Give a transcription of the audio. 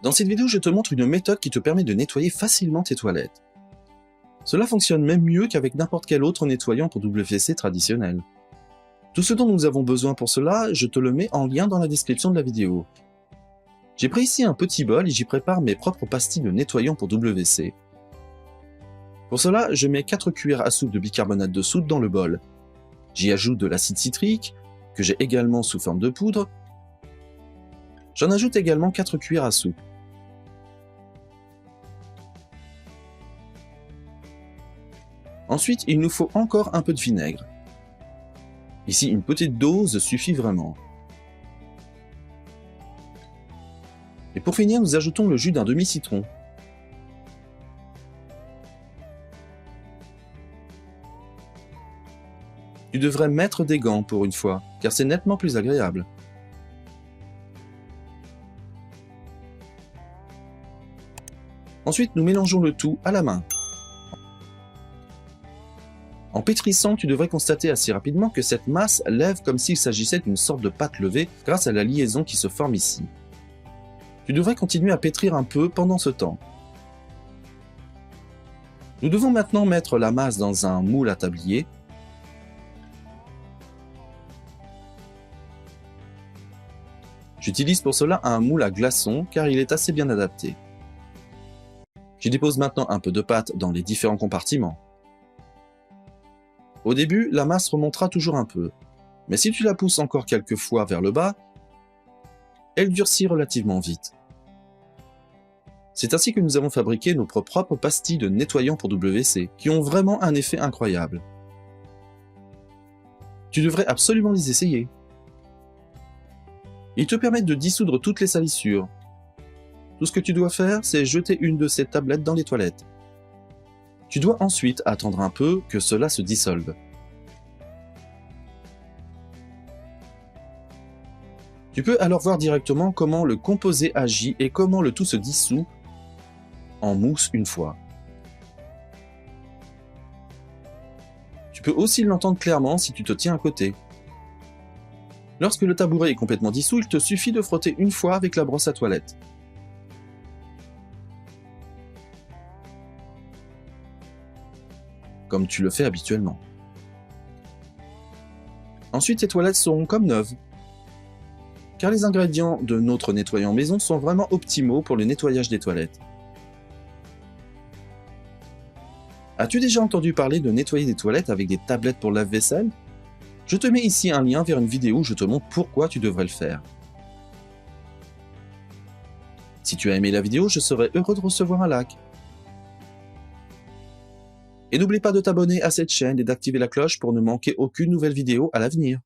Dans cette vidéo, je te montre une méthode qui te permet de nettoyer facilement tes toilettes. Cela fonctionne même mieux qu'avec n'importe quel autre nettoyant pour WC traditionnel. Tout ce dont nous avons besoin pour cela, je te le mets en lien dans la description de la vidéo. J'ai pris ici un petit bol et j'y prépare mes propres pastilles de nettoyant pour WC. Pour cela, je mets 4 cuillères à soupe de bicarbonate de soude dans le bol. J'y ajoute de l'acide citrique, que j'ai également sous forme de poudre. J'en ajoute également 4 cuillères à soupe. Ensuite, il nous faut encore un peu de vinaigre. Ici, une petite dose suffit vraiment. Et pour finir, nous ajoutons le jus d'un demi-citron. Tu devrais mettre des gants pour une fois, car c'est nettement plus agréable. Ensuite, nous mélangeons le tout à la main. En pétrissant, tu devrais constater assez rapidement que cette masse lève comme s'il s'agissait d'une sorte de pâte levée grâce à la liaison qui se forme ici. Tu devrais continuer à pétrir un peu pendant ce temps. Nous devons maintenant mettre la masse dans un moule à tablier. J'utilise pour cela un moule à glaçons car il est assez bien adapté. J'y dépose maintenant un peu de pâte dans les différents compartiments. Au début, la masse remontera toujours un peu, mais si tu la pousses encore quelques fois vers le bas, elle durcit relativement vite. C'est ainsi que nous avons fabriqué nos propres pastilles de nettoyant pour WC, qui ont vraiment un effet incroyable. Tu devrais absolument les essayer. Ils te permettent de dissoudre toutes les salissures. Tout ce que tu dois faire, c'est jeter une de ces tablettes dans les toilettes. Tu dois ensuite attendre un peu que cela se dissolve. Tu peux alors voir directement comment le composé agit et comment le tout se dissout en mousse une fois. Tu peux aussi l'entendre clairement si tu te tiens à côté. Lorsque le tabouret est complètement dissous, il te suffit de frotter une fois avec la brosse à toilette. Comme tu le fais habituellement. Ensuite, tes toilettes seront comme neuves. Car les ingrédients de notre nettoyant maison sont vraiment optimaux pour le nettoyage des toilettes. As-tu déjà entendu parler de nettoyer des toilettes avec des tablettes pour lave-vaisselle? Je te mets ici un lien vers une vidéo où je te montre pourquoi tu devrais le faire. Si tu as aimé la vidéo, je serai heureux de recevoir un like. Et n'oublie pas de t'abonner à cette chaîne et d'activer la cloche pour ne manquer aucune nouvelle vidéo à l'avenir.